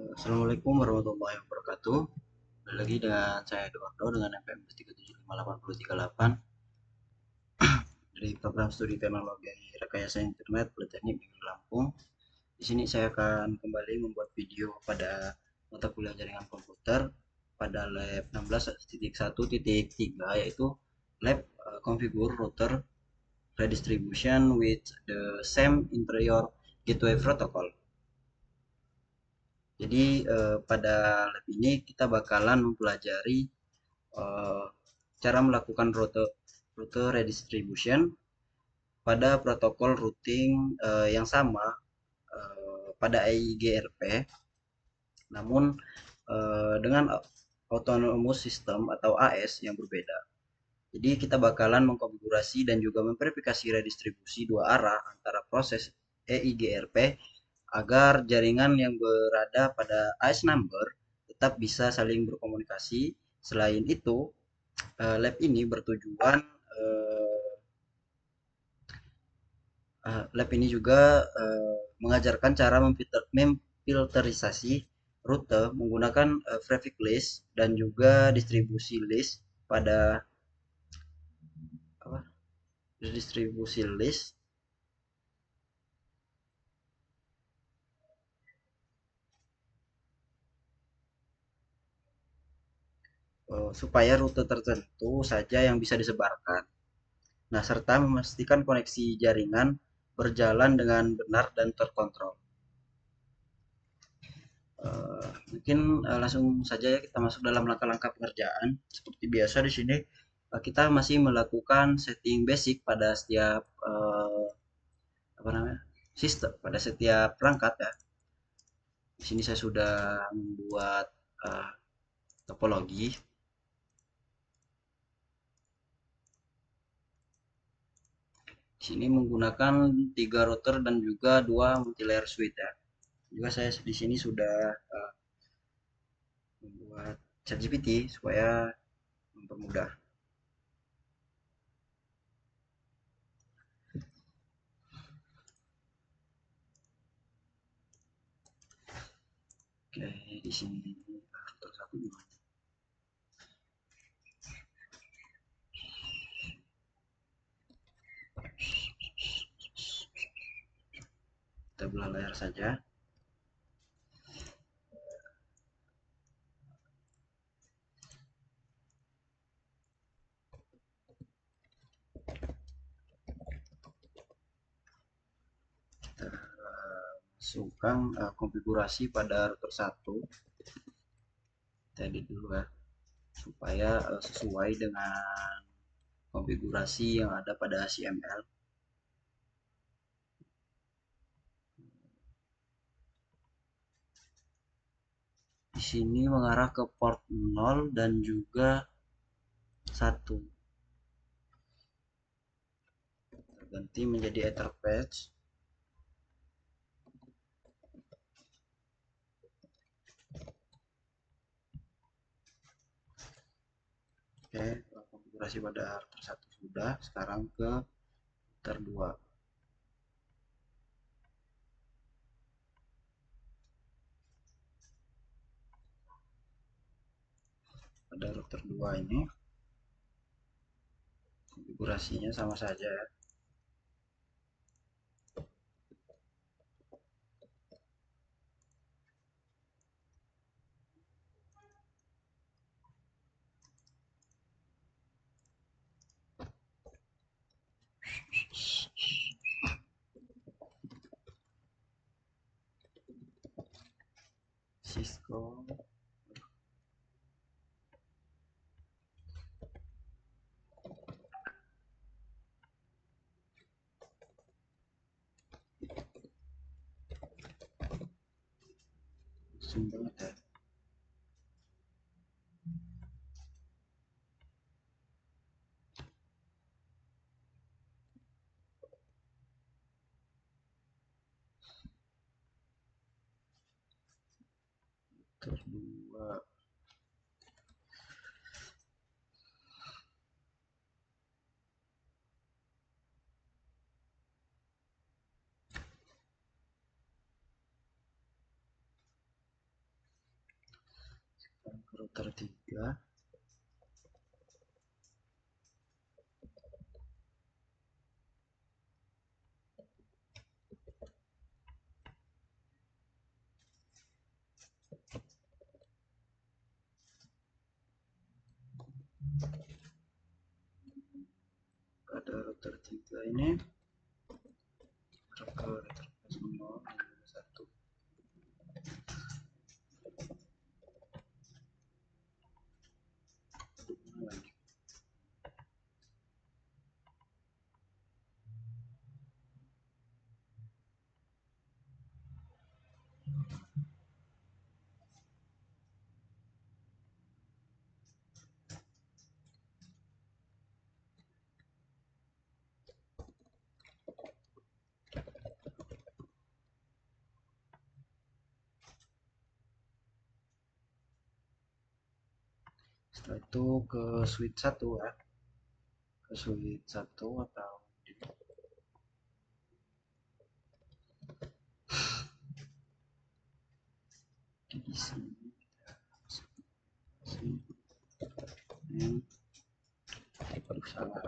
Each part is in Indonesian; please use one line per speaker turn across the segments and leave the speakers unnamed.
Assalamualaikum warahmatullahi wabarakatuh. Kembali lagi dengan saya Eduardo dengan NPM 3758038 dari program studi teknologi rekayasa internet Politeknik Negeri Lampung. Di sini saya akan kembali membuat video pada mata kuliah jaringan komputer pada lab 16.1.3 yaitu lab configure router redistribution with the same interior gateway protocol. Jadi pada lab ini kita bakalan mempelajari eh, cara melakukan rute redistribution pada protokol routing yang sama pada IGRP, namun dengan autonomous system atau AS yang berbeda. Jadi kita bakalan mengkonfigurasi dan juga memverifikasi redistribusi dua arah antara proses EIGRP agar jaringan yang berada pada AS number tetap bisa saling berkomunikasi. Selain itu, lab ini bertujuan lab ini juga mengajarkan cara memfilterisasi rute menggunakan prefix list dan juga distribusi list pada apa? Distribusi list supaya rute tertentu saja yang bisa disebarkan. Nah, serta memastikan koneksi jaringan berjalan dengan benar dan terkontrol. Mungkin langsung saja ya kita masuk dalam langkah-langkah pengerjaan. Seperti biasa di sini kita masih melakukan setting basic pada setiap apa namanya sistem, pada setiap perangkat ya. Di sini saya sudah membuat topologi. Di sini menggunakan 3 router dan juga 2 multilayer switch ya. Juga saya di sini sudah membuat ChatGPT supaya mempermudah. Oke, di sini router satu gimana? Kita belah layar saja. Kita masukkan konfigurasi pada router 1. Kita edit dulu ya supaya sesuai dengan konfigurasi yang ada pada HTML. Di sini mengarah ke port 0 dan juga 1. Terganti menjadi Etherpad. Oke, konfigurasi pada router 1 sudah. Sekarang ke router 2. Pada router 2 ini konfigurasinya sama saja ya. Cisco sumber ya. Router 2. router 3. Pada router 3 ini ke router 1. Lagi. Setelah itu ke switch 1 ya, ke switch 1 atau di sini yang aduh salah.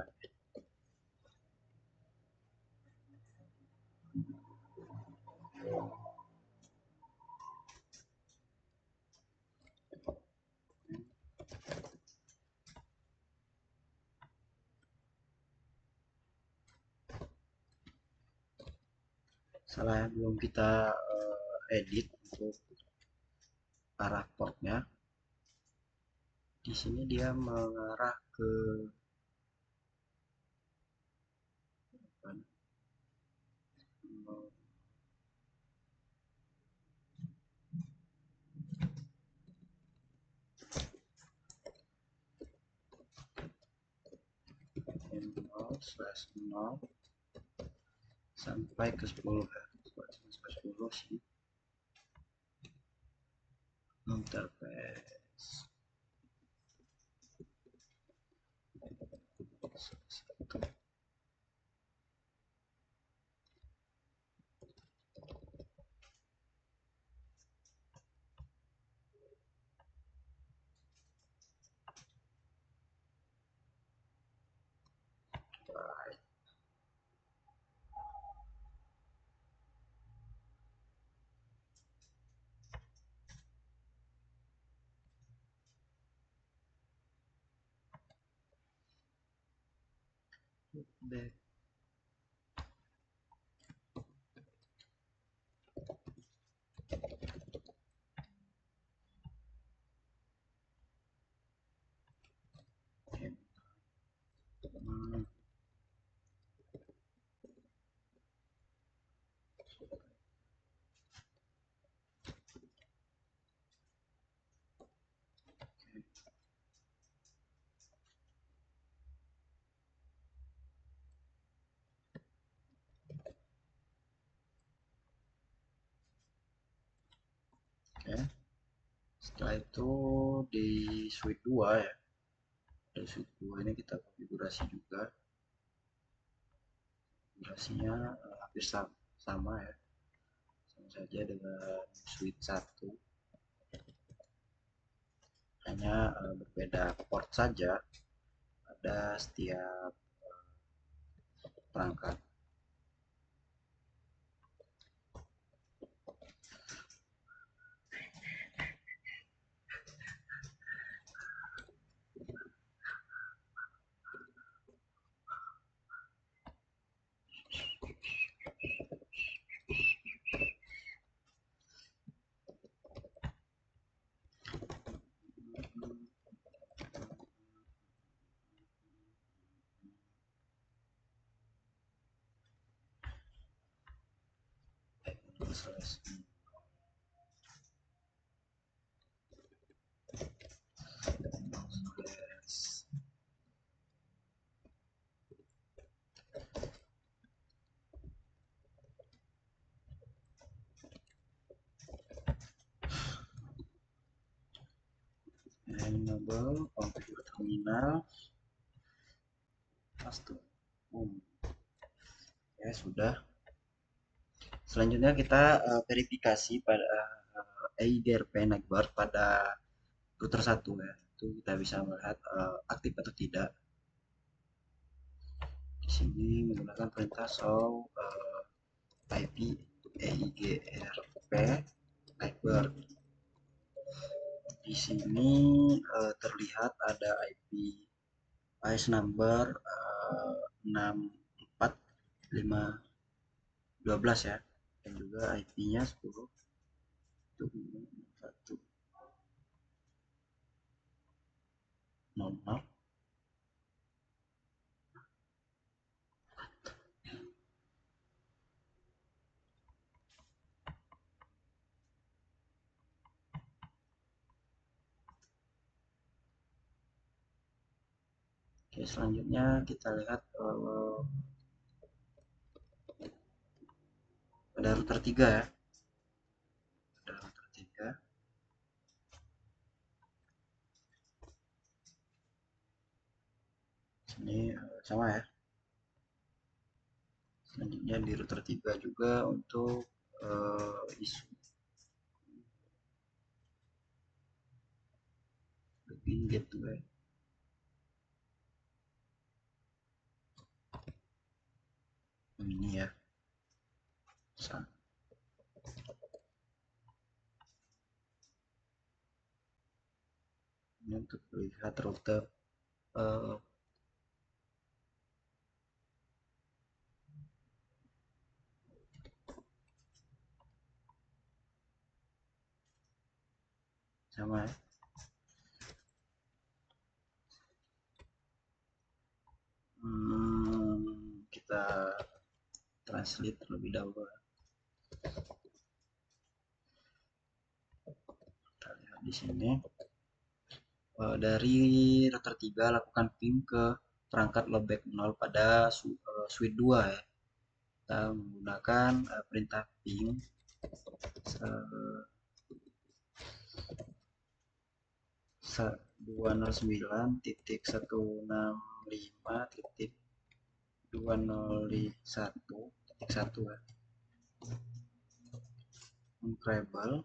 Salah ya, belum kita edit untuk arah portnya. Di sini dia mengarah ke -0/0 sampai ke 10 ya. Sampai 10 sih. Interface 1. Back. Hmm. Oke. Setelah itu di switch 2 ya. Di switch 2 ini kita konfigurasi juga. Konfigurasinya hampir sama ya. Sama saja dengan switch 1. Hanya berbeda port saja pada setiap perangkat. Enable configure terminal custom. Ya sudah. Selanjutnya kita verifikasi pada EIGRP Negbar pada router 1 ya. Itu kita bisa melihat aktif atau tidak. Di sini menggunakan perintah show IP EIGRP Nightbird. Di sini terlihat ada IP IS number 64512 ya, dan juga IP-nya 10 1 00. Oke, selanjutnya kita lihat ada router 3 ya. Ada router 3. Sini sama ya. Selanjutnya di router 3 juga untuk isu login gateway. Ini ya. Ini untuk melihat router sama ya. Kita translate terlebih dahulu. Kita lihat di sini dari router 3 lakukan ping ke perangkat lobback 0 pada switch 2 ya. Kita menggunakan perintah ping 209.165.201.1 ya. Uncrable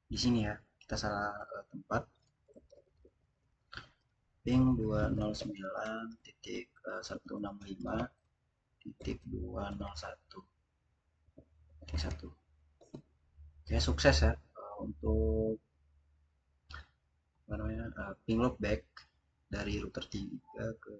di sini ya, kita salah tempat. Ping 209.165.201.1. Oke, sukses ya untuk ping loopback dari router 3 ke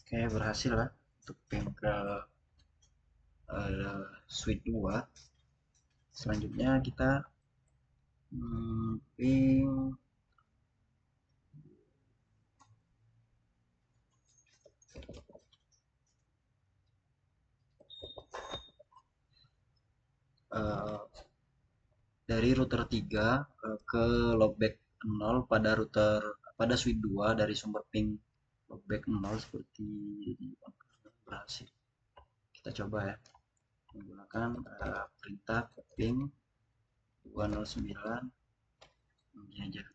Oke, berhasil lah untuk ping ke switch 2. Selanjutnya kita ping dari router 3 ke loopback 0 pada switch 2 dari sumber ping loopback 0 seperti berhasil. Kita coba ya menggunakan perintah ping 209 ini aja,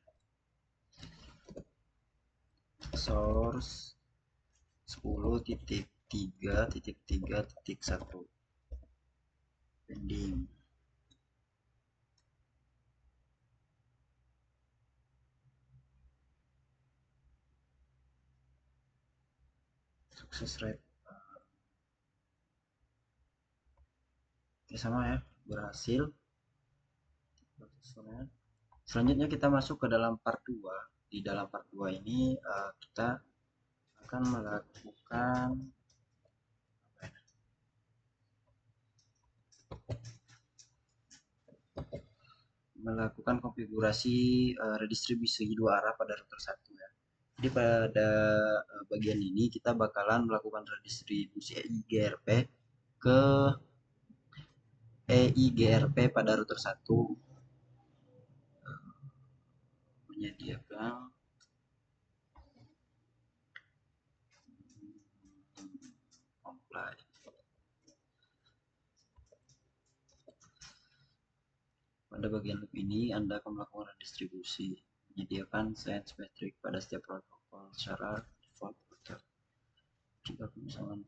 source 10.3.3.1 pending. Sukses rate sama ya, berhasil. Selanjutnya kita masuk ke dalam part 2. Di dalam part 2 ini kita akan melakukan konfigurasi redistribusi dua arah pada router 1 ya. Jadi pada bagian ini kita bakalan melakukan redistribusi EIGRP ke EIGRP pada router 1 menyediakan apply. Pada bagian loop ini, Anda akan melakukan redistribusi, menyediakan sense metric pada setiap protokol secara default router. Jika misalkan,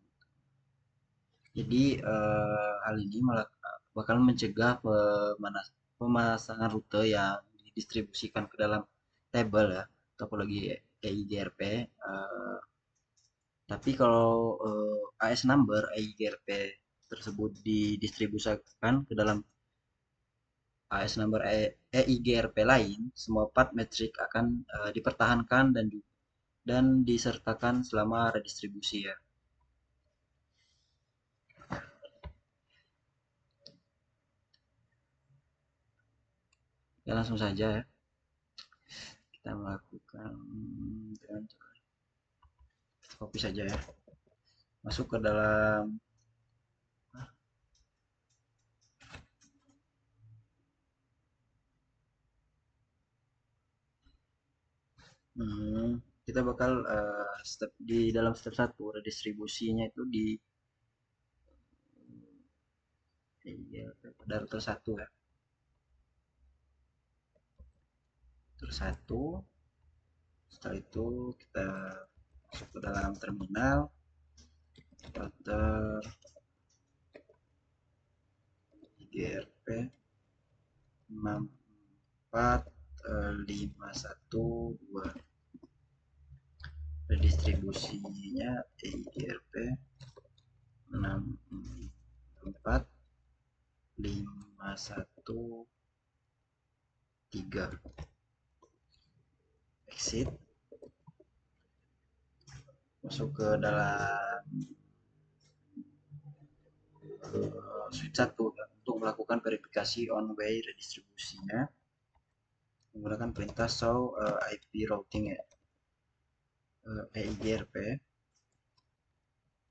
jadi hal ini bakal mencegah pemasangan rute yang didistribusikan ke dalam tabel ya, topologi EIGRP. Tapi kalau AS number EIGRP tersebut didistribusikan ke dalam AS number EIGRP lain, semua path metric akan dipertahankan dan disertakan selama redistribusi ya. Ya langsung saja ya. Kita melakukan dengan copy saja ya. Masuk ke dalam kita bakal di dalam step 1 redistribusinya itu di pada router 1 ya. Router 1. Setelah itu kita masuk ke dalam terminal router EIGRP 64512, redistribusinya EIGRP 64513, exit, masuk ke dalam switch 1 untuk melakukan verifikasi on way redistribusinya menggunakan perintah show IP routing ya, EIGRP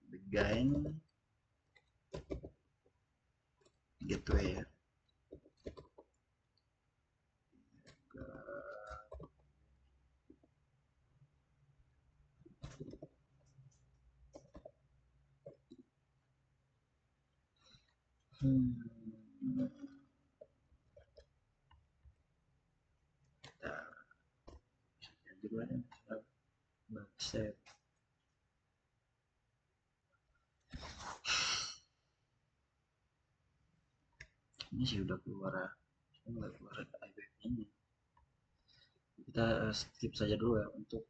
begin gateway ya. Ini sih udah keluar IP ini. Kita skip saja dulu ya untuk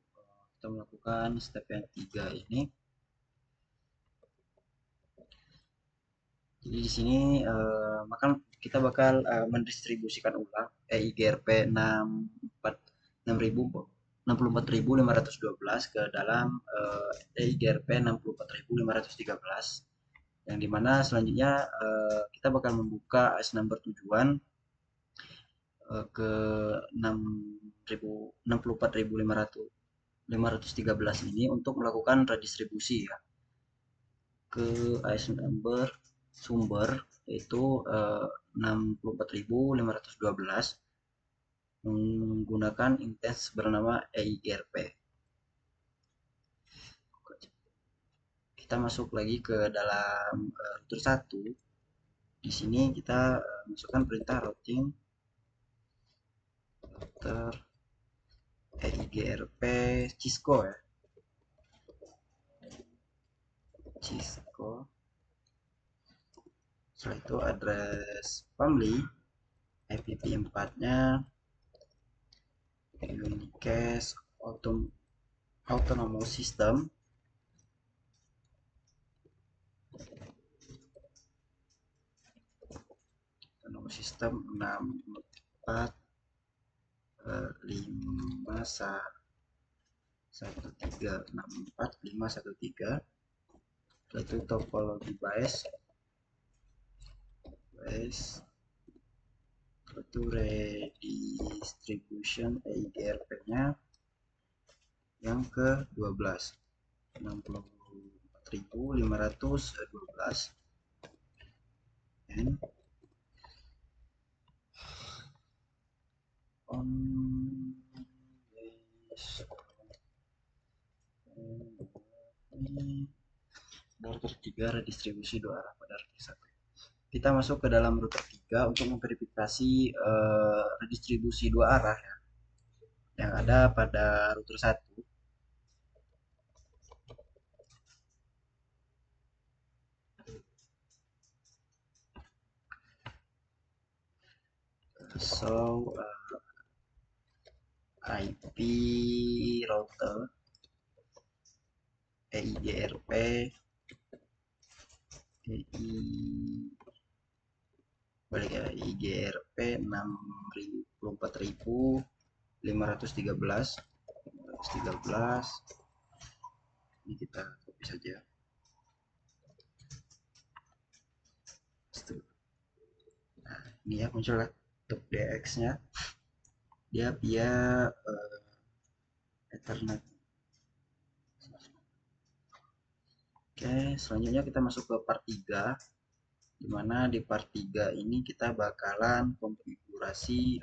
kita melakukan step yang 3 ini. Jadi di sini maka kita bakal mendistribusikan ulang EIGRP 64512 ke dalam EIGRP 64513, yang dimana selanjutnya kita bakal membuka AS number tujuan ke 64513 ini untuk melakukan redistribusi ya ke AS number sumber, yaitu 64512 menggunakan instance bernama EIGRP. Kita masuk lagi ke dalam router 1. Di sini kita masukkan perintah routing router EIGRP Cisco ya. Cisco. Setelah itu address family IPv4-nya Unicast Autonomous System System 64513. Setelah itu topologi base itu redistribution EIGRP-nya yang ke 12 64512 dan on based ini router 3 redistribusi 2 arah pada router 1. Kita masuk ke dalam router 3 untuk memverifikasi redistribusi 2 arah ya, yang ada pada router 1. So IP router EIGRP balik ya, IGRP 64.513 ini kita copy saja. Nah, ini ya muncul untuk DX nya dia via Ethernet. Oke, selanjutnya kita masuk ke part 3, dimana di part 3 ini kita bakalan konfigurasi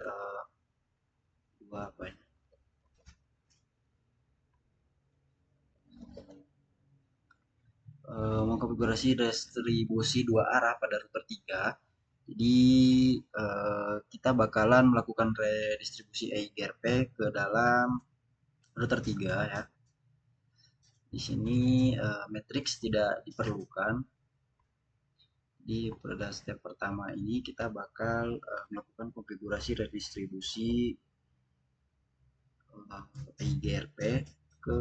mengkonfigurasi distribusi 2 arah pada router 3. Jadi kita bakalan melakukan redistribusi EIGRP ke dalam router 3 ya. Di sini matrix tidak diperlukan. Di pada step pertama ini kita bakal melakukan konfigurasi redistribusi EIGRP ke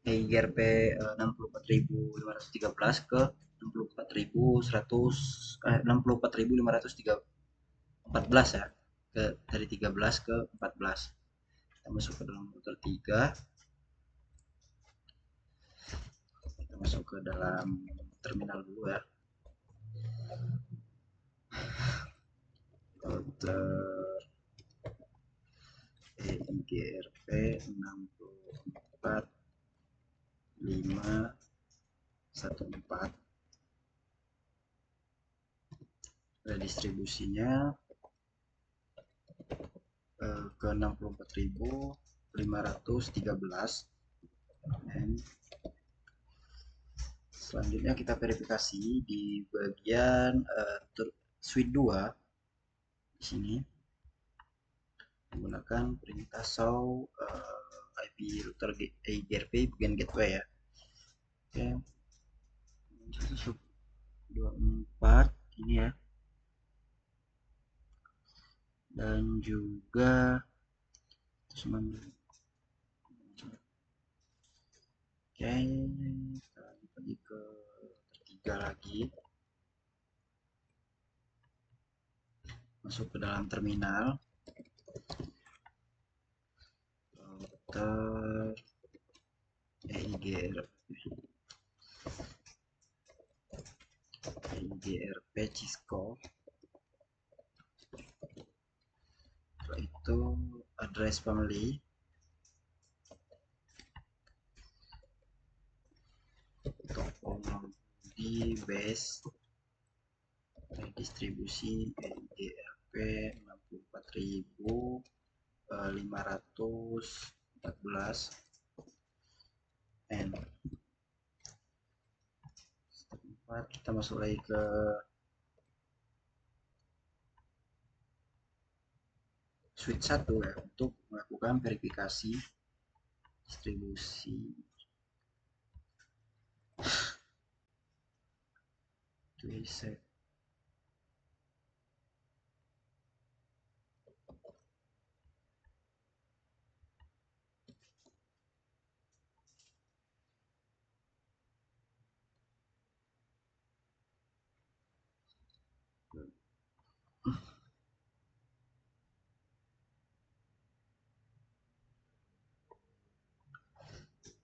EIGRP 64.513 ke 64.514 ya, ke dari 13 ke 14. Kita masuk ke dalam router 3, kita masuk ke dalam terminal dulu ya. Router EIGRP 64.514 redistribusinya ke 64.513. dan selanjutnya kita verifikasi di bagian suite 2 di sini menggunakan perintah show IP router EIGRP bagian gateway ya. Oke, 24 ini ya, dan juga oke, kita pergi ke ketiga lagi, masuk ke dalam terminal router EIGRP Cisco. Setelah itu address family, topologi base redistribusi EIGRP 64.514 N. Kita masuk lagi ke suite 1 ya, untuk melakukan verifikasi distribusi reset.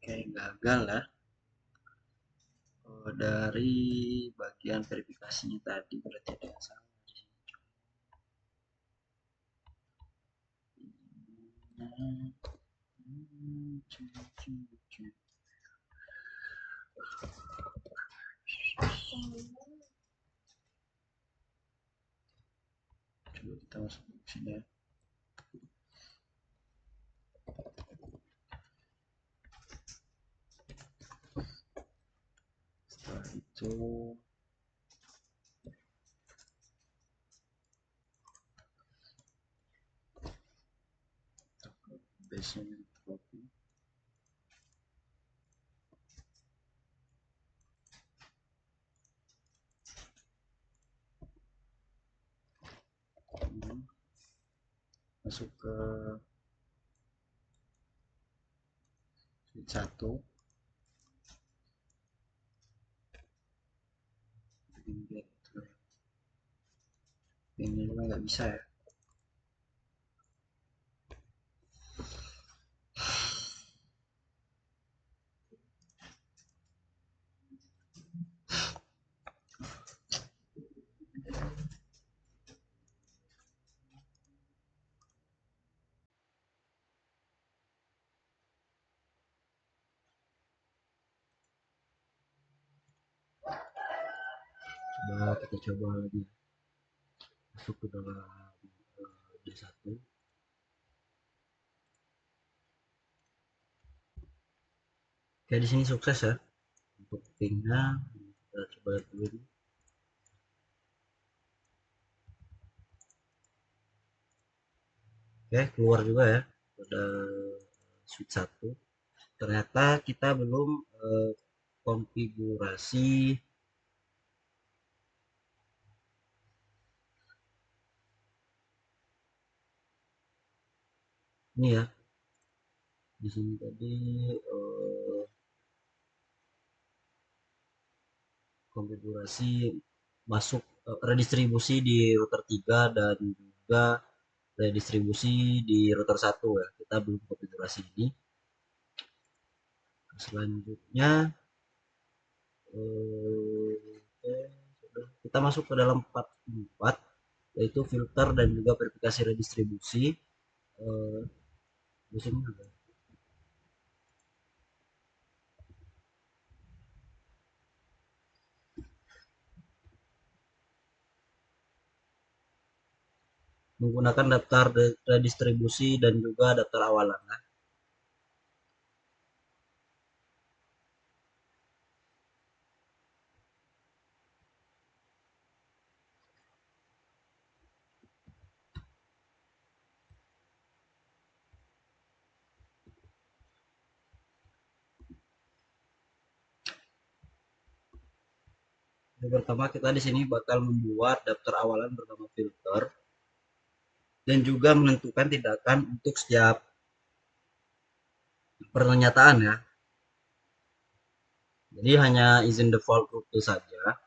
Oke, gagal lah dari bagian verifikasinya tadi, berarti ada yang salah. Coba kita masuk ke sini ya. itu basement copy. Masuk ke sheet 1, ini juga nggak bisa ya. Kita coba lagi masuk ke dalam D1. Oke, di sini sukses ya untuk pingnya. Kita coba lihat dulu. Oke, keluar juga ya pada switch 1. Ternyata kita belum konfigurasi ini ya. Di sini tadi konfigurasi masuk redistribusi di router 3 dan juga redistribusi di router 1 ya. Kita belum konfigurasi ini. Selanjutnya kita masuk ke dalam part 4, yaitu filter dan juga verifikasi redistribusi. Di sini ada menggunakan daftar redistribusi dan juga daftar awalan. Yang pertama kita di sini bakal membuat daftar awalan bernama filter dan juga menentukan tindakan untuk setiap pernyataan ya. Jadi hanya izin default rute saja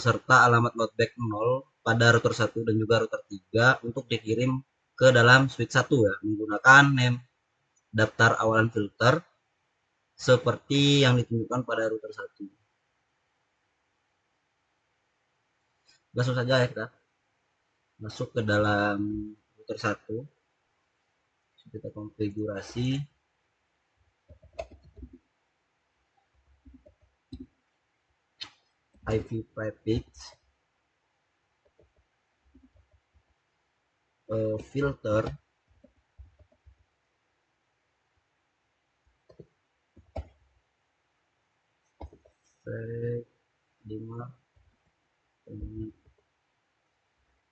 serta alamat loadback 0 pada router 1 dan juga router 3 untuk dikirim ke dalam switch 1 ya menggunakan name daftar awalan filter seperti yang ditunjukkan pada router 1. Langsung saja ya kita masuk ke dalam router 1. Kita konfigurasi IP prefix filter V5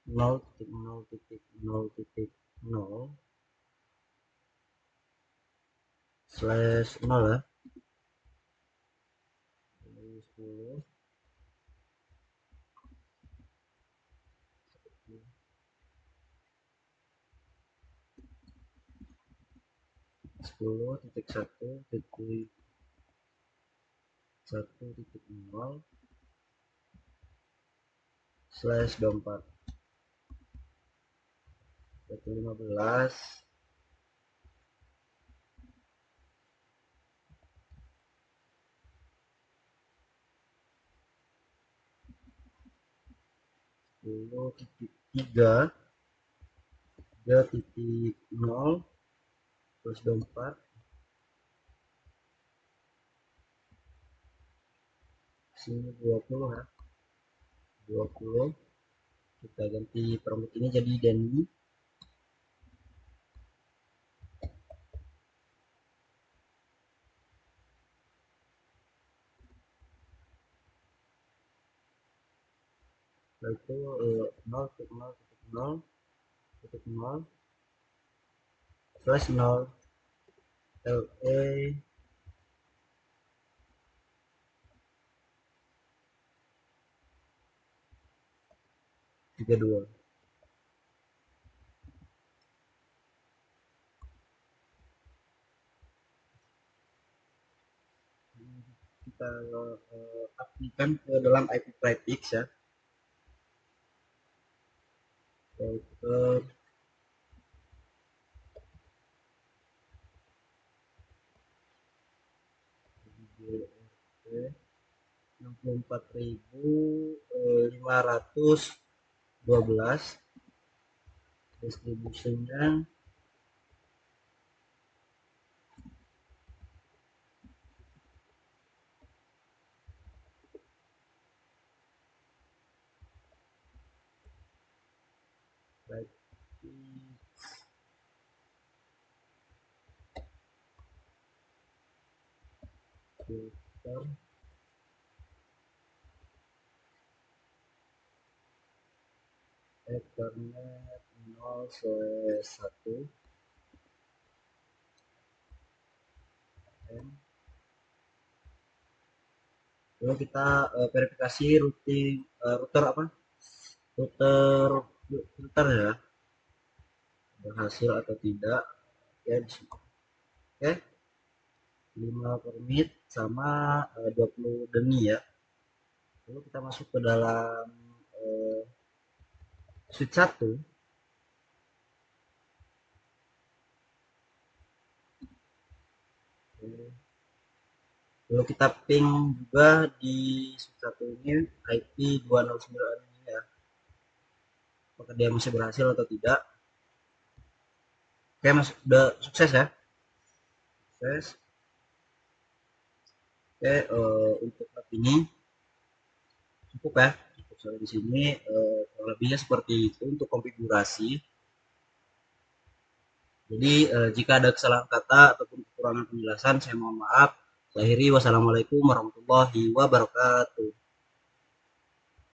0.0.0.0 slash 0 ya 10 10.1.1.0 slash 24 15 10.3 3.0 plus 24 sini 20 ya 20 kita ganti permit ini jadi Denny. Itu 0.0.0.0 slash 0 LE 32. Kita aplikasikan ke dalam IP prefix ya, router DRT 64.512 distribusinya baik filter Ethernet 0/1 M. Lalu kita verifikasi router apa? Router filter ya, berhasil atau tidak ya di sini. Oke, 5 permit sama 20 deni ya. Lalu kita masuk ke dalam switch 1. Lalu kita ping juga di switch 1 ini IP 209 ini ya. Apakah dia masih berhasil atau tidak? Oke, mas, udah sukses ya. Sukses. Oke, untuk lab ini cukup ya. Cukup sampai di sini. Lebihnya seperti itu untuk konfigurasi. Jadi jika ada kesalahan kata ataupun kekurangan penjelasan, saya mohon maaf. Saya akhiri, wassalamualaikum warahmatullahi wabarakatuh.